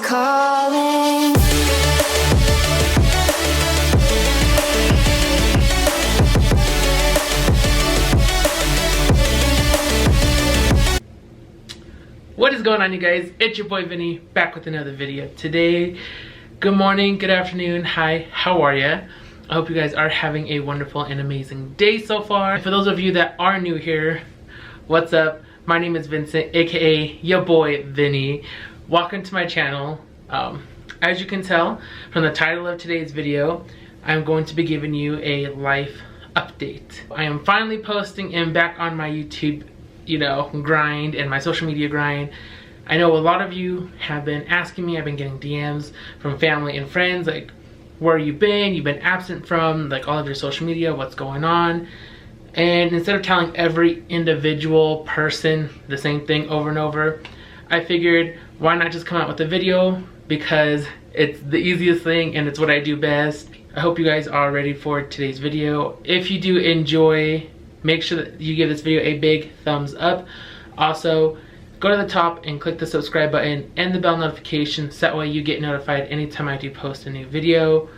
calling. What is going on, you guys? It's your boy Vinny, back with another video. Today, good morning, good afternoon, hi, how are ya? I hope you guys are having a wonderful and amazing day so far. And for those of you that are new here, what's up? My name is Vincent, aka your boy Vinny. Welcome to my channel. As you can tell from the title of today's video, I'm going to be giving you a life update. I am finally posting and back on my YouTube grind and my social media grind. I know a lot of you have been asking me, I've been getting DMs from family and friends like, where you been? You've been absent from like all of your social media, what's going on? And instead of telling every individual person the same thing over and over, I figured why not just come out with a video, because it's the easiest thing and it's what I do best. I hope you guys are ready for today's video. If you do enjoy, make sure that you give this video a big thumbs up. Also, go to the top and click the subscribe button and the bell notification so that way you get notified anytime I do post a new video.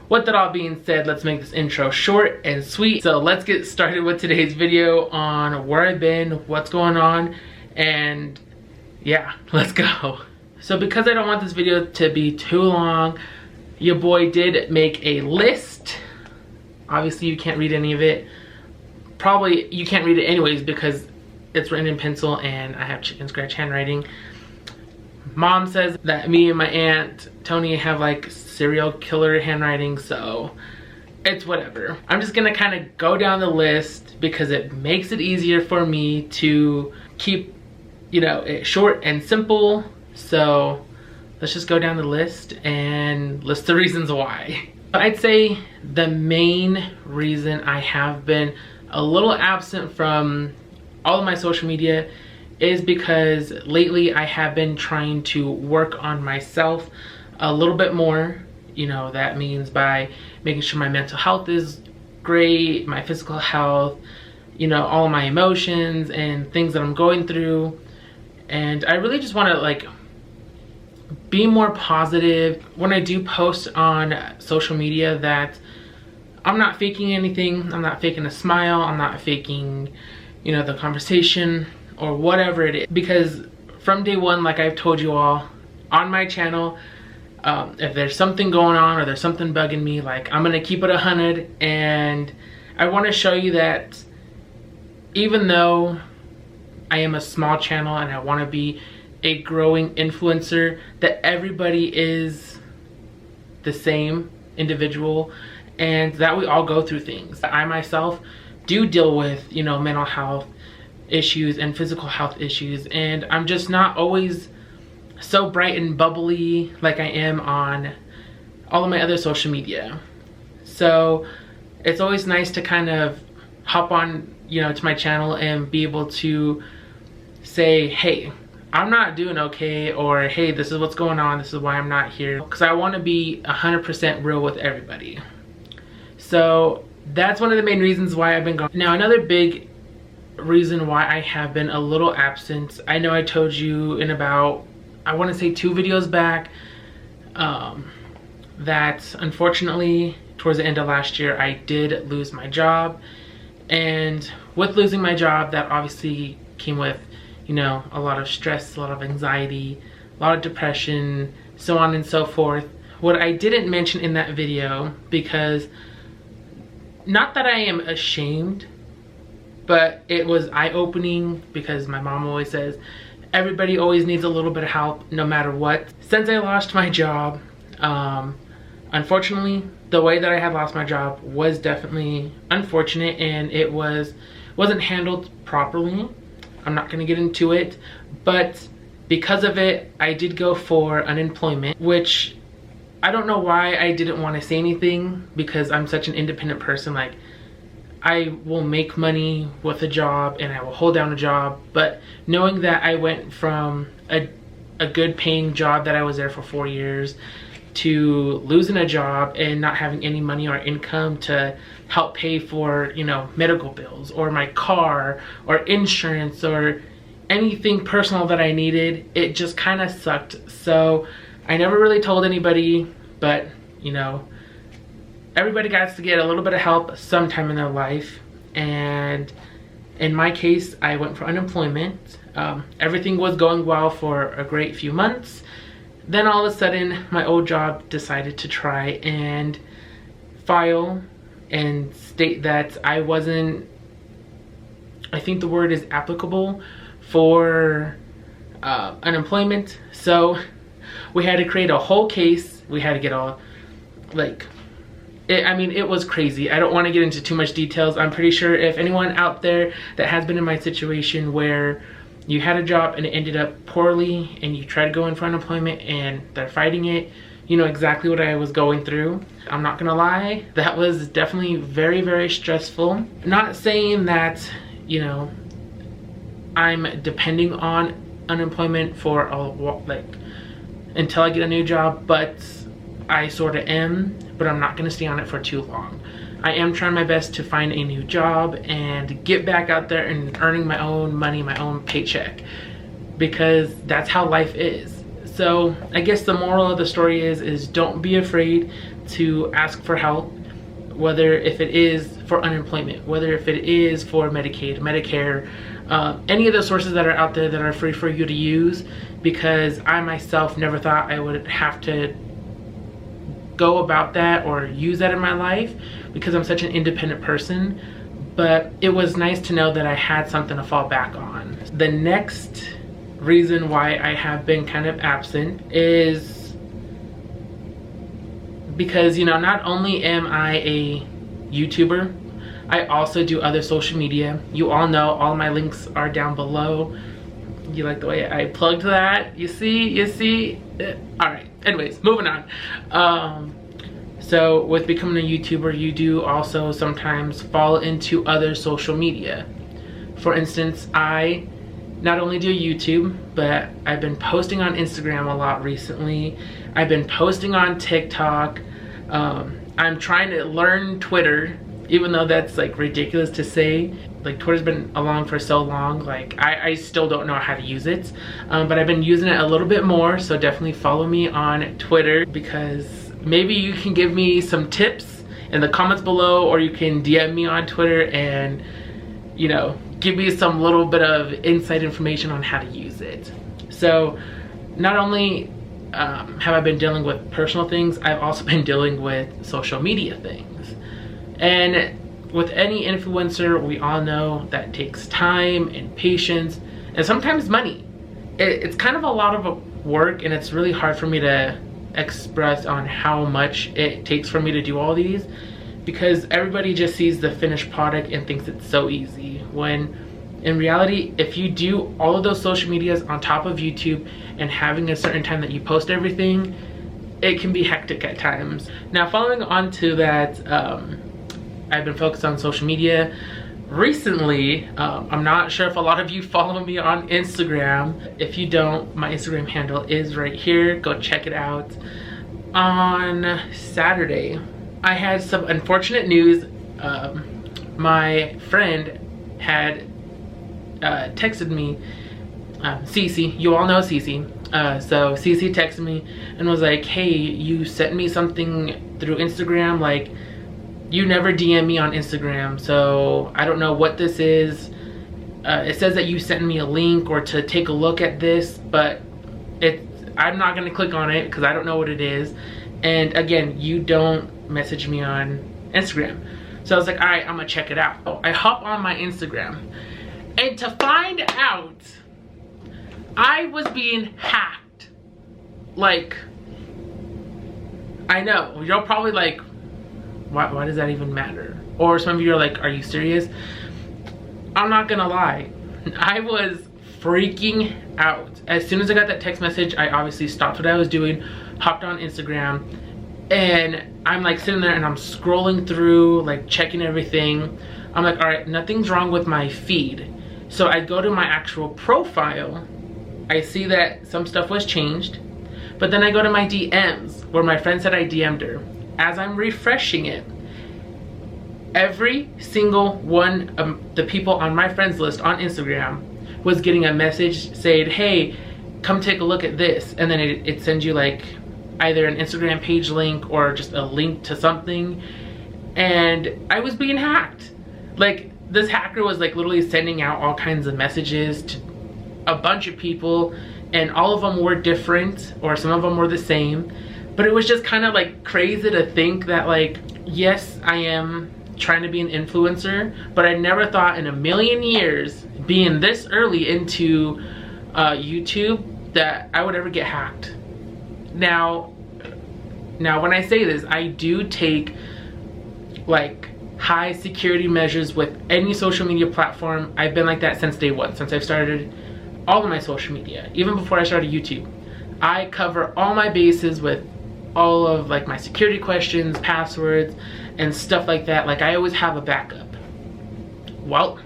With that all being said, let's make this intro short and sweet. So let's get started with today's video on where I've been, what's going on, and yeah, let's go. So because I don't want this video to be too long, your boy did make a list. Obviously you can't read any of it. Probably you can't read it anyways because it's written in pencil and I have chicken scratch handwriting. Mom says that me and my aunt Tony have like serial killer handwriting, so it's whatever. I'm just gonna kind of go down the list because it makes it easier for me to keep it short and simple. So let's just go down the list and list the reasons why. I'd say the main reason I have been a little absent from all of my social media is because lately I have been trying to work on myself a little bit more. That means by making sure my mental health is great, my physical health, all of my emotions and things that I'm going through. And I really just want to like be more positive when I do post on social media, that I'm not faking anything. I'm not faking a smile. I'm not faking, the conversation or whatever it is. Because from day one, like I've told you all on my channel, if there's something going on or there's something bugging me, like I'm gonna keep it 100. And I want to show you that even though I am a small channel and I want to be a growing influencer, that everybody is the same individual and that we all go through things. I myself do deal with, mental health issues and physical health issues, and I'm just not always so bright and bubbly like I am on all of my other social media. So it's always nice to kind of hop on, to my channel and be able to say, hey, I'm not doing okay, or hey, this is what's going on, this is why I'm not here, because I want to be 100% real with everybody. So that's one of the main reasons why I've been gone. Now, another big reason why I have been a little absent, I know I told you in about, I want to say 2 videos back, that unfortunately towards the end of last year I did lose my job. And with losing my job, that obviously came with a lot of stress, a lot of anxiety, a lot of depression, so on and so forth. What I didn't mention in that video, because not that I am ashamed, but it was eye-opening, because my mom always says everybody always needs a little bit of help no matter what. Since I lost my job, unfortunately the way that I had lost my job was definitely unfortunate, and it wasn't handled properly. I'm not going to get into it, but because of it, I did go for unemployment, which I don't know why I didn't want to say anything, because I'm such an independent person. Like, I will make money with a job and I will hold down a job, but knowing that I went from a good paying job that I was there for 4 years to losing a job and not having any money or income to help pay for, medical bills or my car or insurance or anything personal that I needed, it just kind of sucked. So I never really told anybody, but you know, everybody gets to get a little bit of help sometime in their life. And in my case, I went for unemployment. Everything was going well for a great few months. Then all of a sudden, my old job decided to try and file and state that I wasn't, I think the word is applicable for unemployment. So we had to create a whole case. We had to get all, like, I mean, it was crazy. I don't want to get into too much details. I'm pretty sure if anyone out there that has been in my situation where you had a job and it ended up poorly and you tried to go in for unemployment and they're fighting it, you know exactly what I was going through. I'm not gonna lie, that was definitely very, very stressful. Not saying that, you know, I'm depending on unemployment for until I get a new job, but I sort of am, but I'm not gonna stay on it for too long. I am trying my best to find a new job and get back out there and earning my own money, my own paycheck, because that's how life is. So I guess the moral of the story is don't be afraid to ask for help, whether if it is for unemployment, whether if it is for Medicaid, Medicare, any of the sources that are out there that are free for you to use, because I myself never thought I would have to go about that or use that in my life because I'm such an independent person. But it was nice to know that I had something to fall back on. The next reason why I have been kind of absent is because, you know, not only am I a YouTuber, I also do other social media. You all know all my links are down below. You like the way I plugged that? You see? All right, anyways, moving on. So with becoming a YouTuber, you do also sometimes fall into other social media. For instance, I not only do YouTube, but I've been posting on Instagram a lot recently. I've been posting on TikTok. I'm trying to learn Twitter, even though that's like ridiculous to say. Like, Twitter's been along for so long, like I still don't know how to use it. But I've been using it a little bit more, so definitely follow me on Twitter, because maybe you can give me some tips in the comments below, or you can DM me on Twitter and, you know, give me some little bit of inside information on how to use it. So not only have I been dealing with personal things, I've also been dealing with social media things. And with any influencer, we all know that takes time and patience and sometimes money. It's kind of a lot of work, and it's really hard for me to express on how much it takes for me to do all these, because everybody just sees the finished product and thinks it's so easy, when in reality, if you do all of those social medias on top of YouTube and having a certain time that you post everything, it can be hectic at times. Now, following on to that, I've been focused on social media recently. I'm not sure if a lot of you follow me on Instagram. If you don't, my Instagram handle is right here. Go check it out. On Saturday, I had some unfortunate news. My friend had texted me, Cece, you all know Cece. So Cece texted me and was like, hey, you sent me something through Instagram, like, you never DM me on Instagram, so I don't know what this is. It says that you sent me a link or to take a look at this, but I'm not gonna click on it because I don't know what it is. And again, you don't message me on Instagram. So I was like, all right, I'm gonna check it out. So I hop on my Instagram, and to find out I was being hacked. Like, I know, you're probably like, why does that even matter? Or some of you are like, are you serious? I'm not gonna lie, I was freaking out. As soon as I got that text message, I obviously stopped what I was doing, hopped on Instagram, and I'm like sitting there and I'm scrolling through, like checking everything. I'm like, all right, nothing's wrong with my feed. So I go to my actual profile, I see that some stuff was changed, but then I go to my DMs where my friend said I DM'd her. As I'm refreshing it, every single one of the people on my friends list on Instagram was getting a message saying, hey, come take a look at this. And then it sends you like either an Instagram page link or just a link to something, and I was being hacked. Like, this hacker was like literally sending out all kinds of messages to a bunch of people, and all of them were different, or some of them were the same. But it was just kind of like crazy to think that, like, yes, I am trying to be an influencer, but I never thought in a million years, being this early into YouTube, that I would ever get hacked. Now when I say this, I do take like high security measures with any social media platform. I've been like that since day one, since I've started all of my social media, even before I started YouTube. I cover all my bases with all of like my security questions, passwords, and stuff like that. Like, I always have a backup. Well,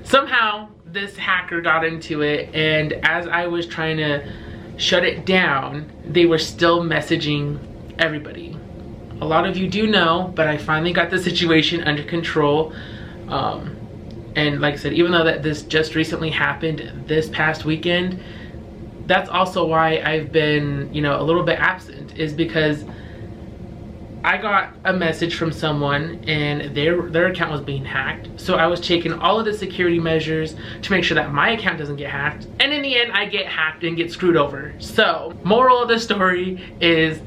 somehow this hacker got into it, and as I was trying to shut it down, they were still messaging everybody. A lot of you do know, but I finally got the situation under control. And like I said, even though that this just recently happened this past weekend, that's also why I've been, you know, a little bit absent, is because I got a message from someone and their account was being hacked. So I was taking all of the security measures to make sure that my account doesn't get hacked. And in the end, I get hacked and get screwed over. So, moral of the story is,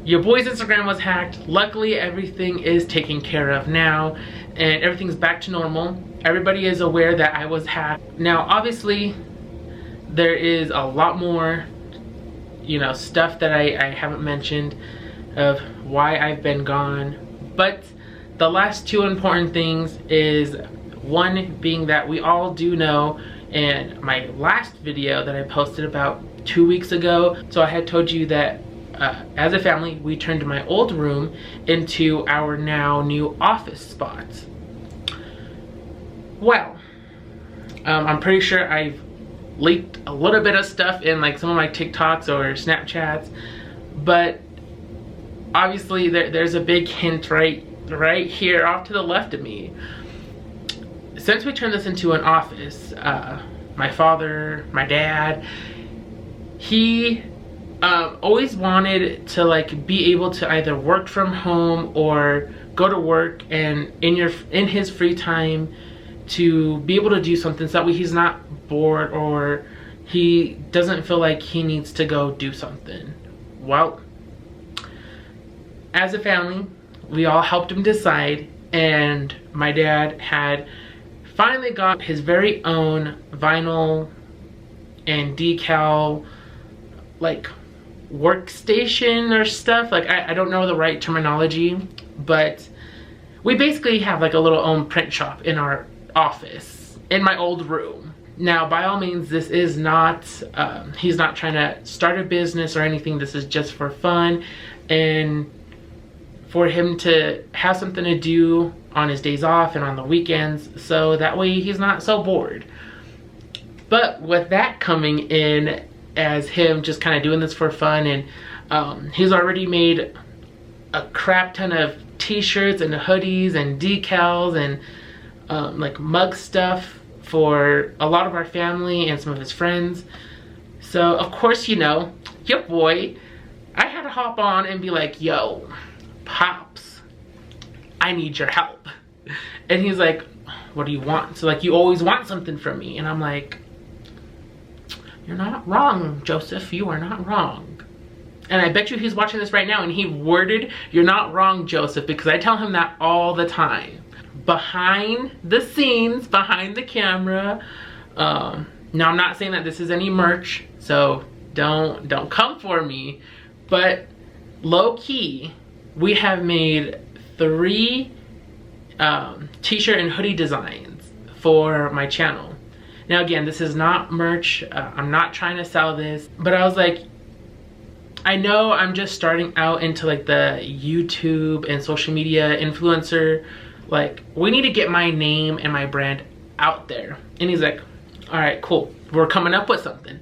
your boy's Instagram was hacked. Luckily, everything is taken care of now, and everything's back to normal. Everybody is aware that I was hacked. Now, obviously, there is a lot more, you know, stuff that I haven't mentioned of why I've been gone. But the last two important things is, one being that we all do know, in my last video that I posted about 2 weeks ago, so I had told you that as a family, we turned my old room into our now new office spot. Well, I'm pretty sure I've leaked a little bit of stuff in like some of my TikToks or Snapchats, but obviously there's a big hint right here off to the left of me. Since we turned this into an office, my father, my dad, he always wanted to like be able to either work from home or go to work, and in his free time to be able to do something so that way he's not bored or he doesn't feel like he needs to go do something. Well, as a family, we all helped him decide, and my dad had finally got his very own vinyl and decal like workstation or stuff. Like, I don't know the right terminology, but we basically have like a little own print shop in our office in my old room. Now, by all means, this is not he's not trying to start a business or anything. This is just for fun and for him to have something to do on his days off and on the weekends, so that way he's not so bored. But with that coming in as him just kind of doing this for fun, and he's already made a crap ton of t-shirts and hoodies and decals and like mug stuff for a lot of our family and some of his friends. So of course, you know, your boy, I had to hop on and be like, yo, Pops, I need your help. And he's like, what do you want? So like, you always want something from me. And I'm like, you're not wrong, Joseph, you are not wrong. And I bet you he's watching this right now and he worded, you're not wrong, Joseph, because I tell him that all the time. Behind the scenes, behind the camera. Now, I'm not saying that this is any merch, so don't come for me. But low-key, we have made 3 t-shirt and hoodie designs for my channel. Now again, this is not merch. I'm not trying to sell this, but I was like, I know I'm just starting out into like the YouTube and social media influencer. Like, we need to get my name and my brand out there. And he's like, all right, cool. We're coming up with something.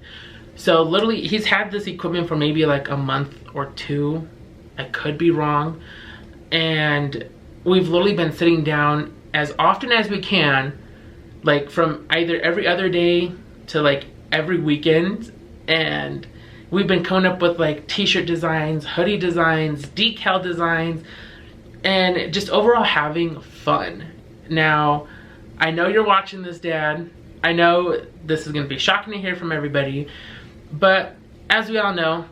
So literally, he's had this equipment for maybe like a month or 2. I could be wrong. And we've literally been sitting down as often as we can, like from either every other day to like every weekend. And we've been coming up with like t-shirt designs, hoodie designs, decal designs, and just overall having fun. Now, I know you're watching this, Dad. I know this is gonna be shocking to hear from everybody, but as we all know,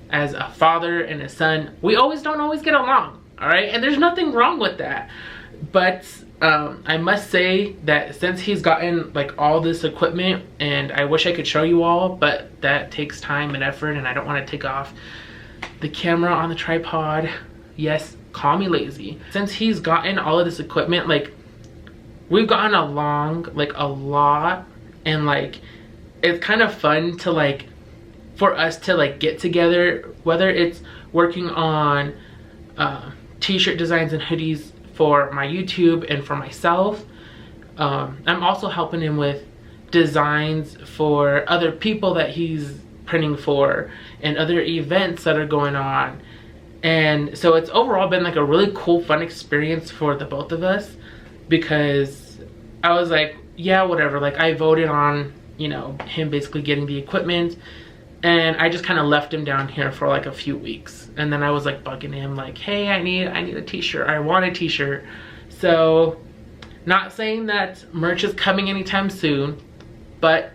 as a father and a son, we don't always get along, all right? And there's nothing wrong with that. But I must say that since he's gotten like all this equipment, and I wish I could show you all, but that takes time and effort, and I don't want to take off the camera on the tripod. Yes, call me lazy. Since he's gotten all of this equipment, like, we've gotten along like a lot, and like it's kind of fun to like for us to like get together, whether it's working on t-shirt designs and hoodies for my YouTube and for myself. I'm also helping him with designs for other people that he's printing for and other events that are going on. And so it's overall been like a really cool, fun experience for the both of us, because I was like, yeah, whatever, like I voted on, you know, him basically getting the equipment, and I just kind of left him down here for like a few weeks. And then I was like bugging him like, hey, I need a t-shirt, I want a t-shirt. So not saying that merch is coming anytime soon, but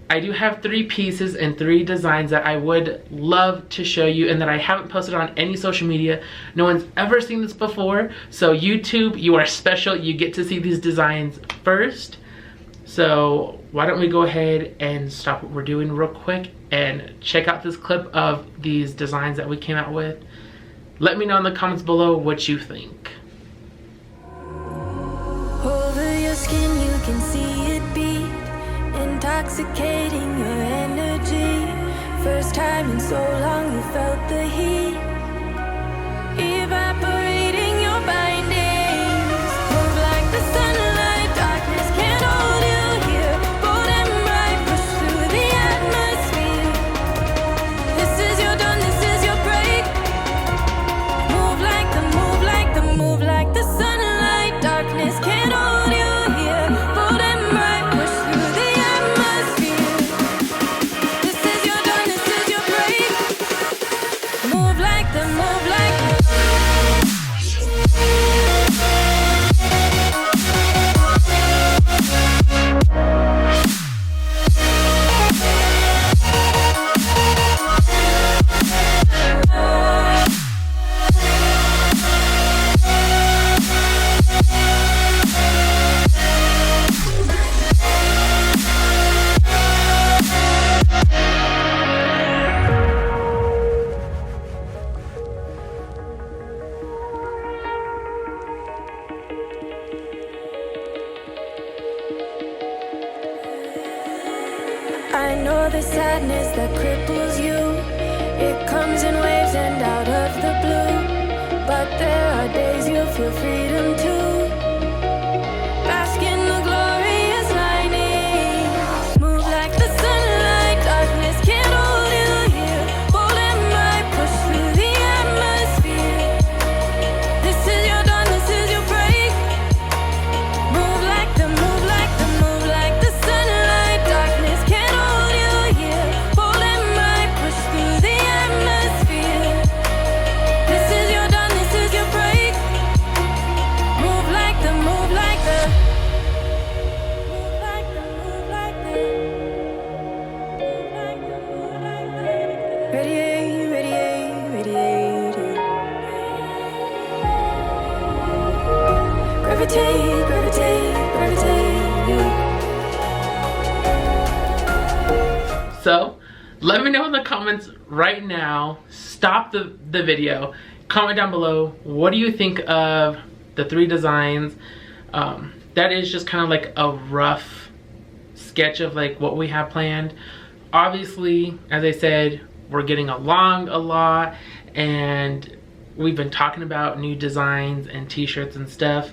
I do have 3 pieces and 3 designs that I would love to show you, and that I haven't posted on any social media. No one's ever seen this before, so YouTube, you are special. You get to see these designs first. So why don't we go ahead and stop what we're doing real quick and check out this clip of these designs that we came out with. Let me know in the comments below what you think. Over your skin you can see it beat, intoxicating your energy. First time in so long you felt the heat, evaporating your bindings. Move like the sunlight, darkness can't hold you here. Bold and bright, push through the atmosphere. This is your dawn, this is your break. Move like the sunlight, darkness can't hold you here. Bold and bright, push through the atmosphere. This is your dawn, this is your break. Move like the I know the sadness that cripples you. It comes in waves and out of the blue. But there are days you feel freedom too. Bask in the glorious lightning. Move like the sunlight, darkness can't hold you here. Bold and bright, push through the atmosphere. This is your dawn, this is your break. Move like the sunlight, darkness can't hold you here. Bold and bright, push through the atmosphere. This is your dawn, this is your break. Move like the radiate, radiate, radiate. Gravitate, gravitate, gravitate. So let me know in the comments right now. Stop the video. Comment down below, what do you think of the 3 designs? That is just kind of like a rough sketch of like what we have planned. Obviously, as I said, we're getting along a lot, and we've been talking about new designs and t-shirts and stuff,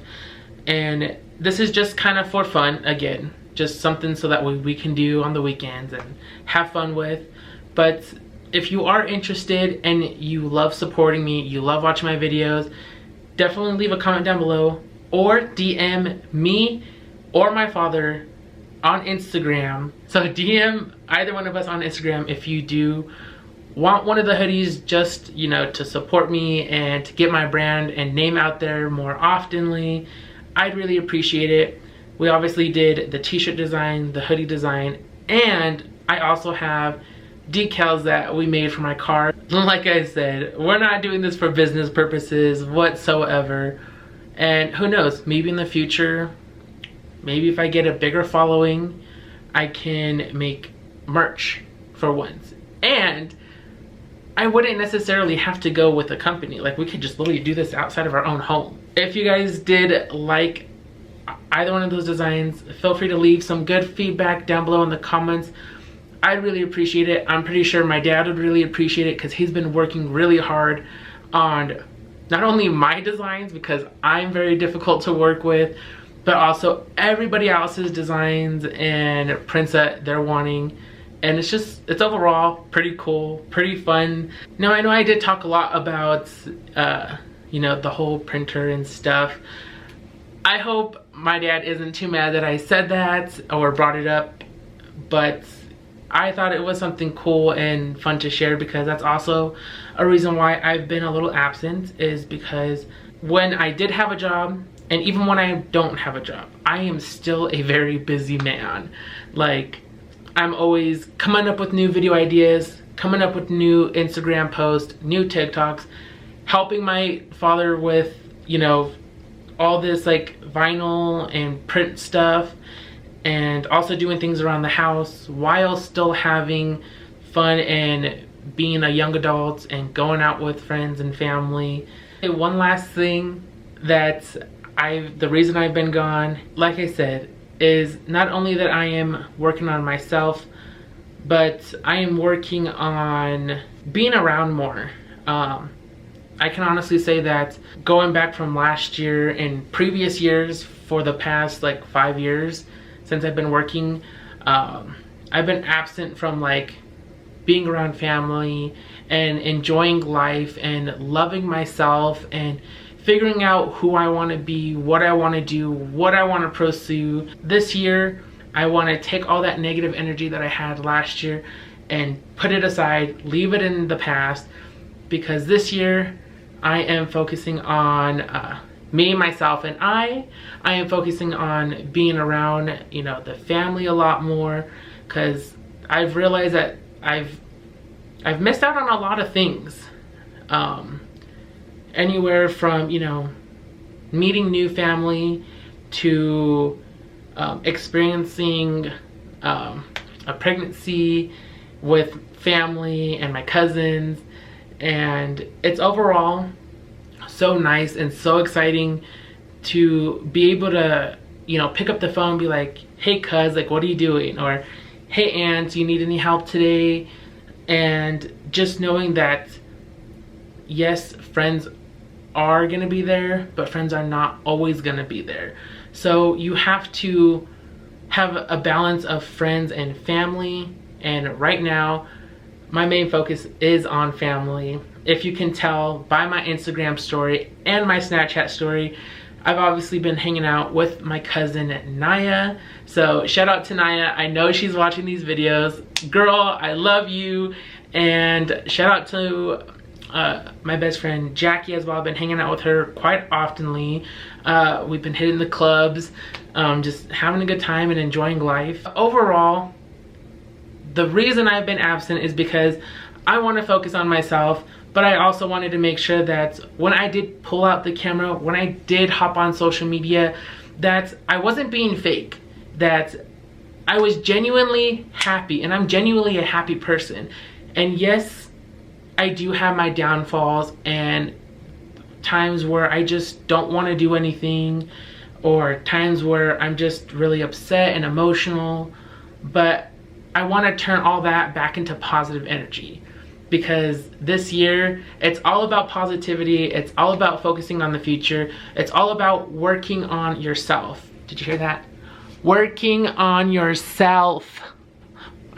and this is just kind of for fun, again, just something so that we can do on the weekends and have fun with. But if you are interested and you love supporting me, you love watching my videos, definitely leave a comment down below, or DM me or my father on Instagram. So DM either one of us on Instagram if you do want one of the hoodies just, you know, to support me and to get my brand and name out there more oftenly, I'd really appreciate it. We obviously did the t-shirt design, the hoodie design, and I also have decals that we made for my car. Like I said, we're not doing this for business purposes whatsoever. And who knows, maybe in the future, maybe if I get a bigger following, I can make merch for once. And I wouldn't necessarily have to go with a company. Like, we could just literally do this outside of our own home. If you guys did like either one of those designs, feel free to leave some good feedback down below in the comments. I'd really appreciate it. I'm pretty sure my dad would really appreciate it because he's been working really hard on not only my designs, because I'm very difficult to work with, but also everybody else's designs and prints that they're wanting. And it's overall pretty cool, pretty fun. Now, I know I did talk a lot about, you know, the whole printer and stuff. I hope my dad isn't too mad that I said that or brought it up, but I thought it was something cool and fun to share, because that's also a reason why I've been a little absent, is because when I did have a job, and even when I don't have a job, I am still a very busy man. Like, I'm always coming up with new video ideas, coming up with new Instagram posts, new TikToks, helping my father with, you know, all this like vinyl and print stuff, and also doing things around the house while still having fun and being a young adult and going out with friends and family. And one last thing that the reason I've been gone, like I said, is not only that I am working on myself, but I am working on being around more. I can honestly say that going back from last year and previous years, for the past like 5 years since I've been working, I've been absent from like being around family and enjoying life and loving myself and figuring out who I want to be, what I want to do, what I want to pursue. This year, I want to take all that negative energy that I had last year and put it aside, leave it in the past, because this year I am focusing on me, myself, and I am focusing on being around, you know, the family a lot more, because I've realized that I've missed out on a lot of things. Anywhere from, you know, meeting new family to experiencing a pregnancy with family and my cousins. And it's overall so nice and so exciting to be able to, you know, pick up the phone and be like, hey cuz, like, what are you doing? Or hey aunt, do you need any help today? And just knowing that, yes, friends are gonna be there, but friends are not always gonna be there. So you have to have a balance of friends and family. And right now, my main focus is on family. If you can tell by my Instagram story and my Snapchat story, I've obviously been hanging out with my cousin Naya. So shout out to Naya. I know she's watching these videos. Girl, I love you. And shout out to my best friend Jackie as well. I've been hanging out with her quite oftenly. We've been hitting the clubs, just having a good time and enjoying life. Overall, the reason I've been absent is because I want to focus on myself, but I also wanted to make sure that when I did pull out the camera, when I did hop on social media, that I wasn't being fake, that I was genuinely happy, and I'm genuinely a happy person. And yes, I do have my downfalls and times where I just don't want to do anything, or times where I'm just really upset and emotional, but I want to turn all that back into positive energy, because this year it's all about positivity. It's all about focusing on the future. It's all about working on yourself. Did you hear that? Working on yourself.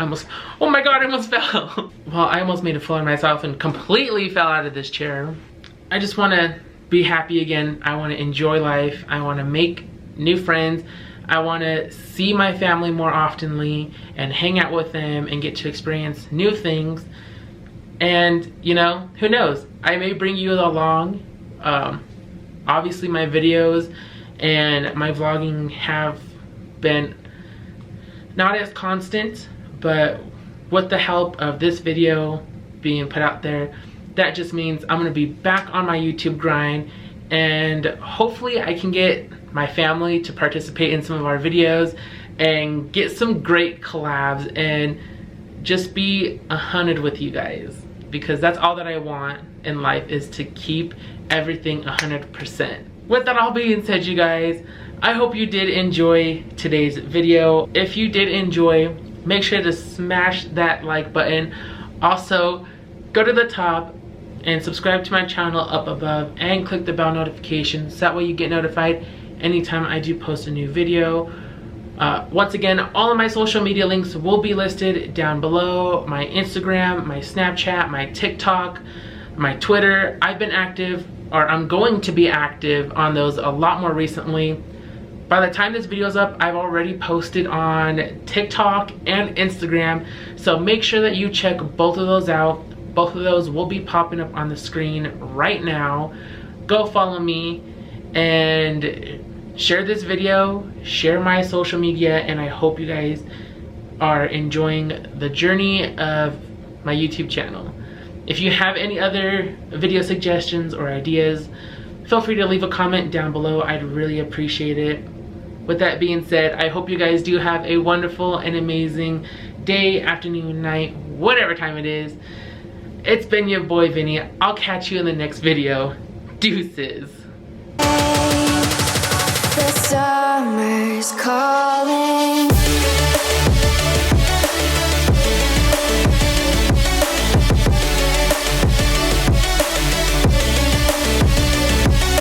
Oh my god, I almost fell. Well, I almost made a fool of myself and completely fell out of this chair. I just want to be happy again. I want to enjoy life. I want to make new friends. I want to see my family more oftenly and hang out with them and get to experience new things. And you know, who knows, I may bring you along. Obviously my videos and my vlogging have been not as constant, but with the help of this video being put out there, that just means I'm gonna be back on my YouTube grind, and hopefully I can get my family to participate in some of our videos and get some great collabs and just be 100 with you guys, because that's all that I want in life, is to keep everything 100%. With that all being said, you guys, I hope you did enjoy today's video. If you did enjoy, make sure to smash that like button. Also, go to the top and subscribe to my channel up above and click the bell notification so that way you get notified anytime I do post a new video. Once again, all of my social media links will be listed down below. My Instagram, my Snapchat, my TikTok, my Twitter. I've been active, or I'm going to be active on those a lot more recently. By the time this video's up, I've already posted on TikTok and Instagram, so make sure that you check both of those out. Both of those will be popping up on the screen right now. Go follow me and share this video, share my social media, and I hope you guys are enjoying the journey of my YouTube channel. If you have any other video suggestions or ideas, feel free to leave a comment down below. I'd really appreciate it. With that being said, I hope you guys do have a wonderful and amazing day, afternoon, night, whatever time it is. It's been your boy Vinny. I'll catch you in the next video. Deuces. The summer's calling.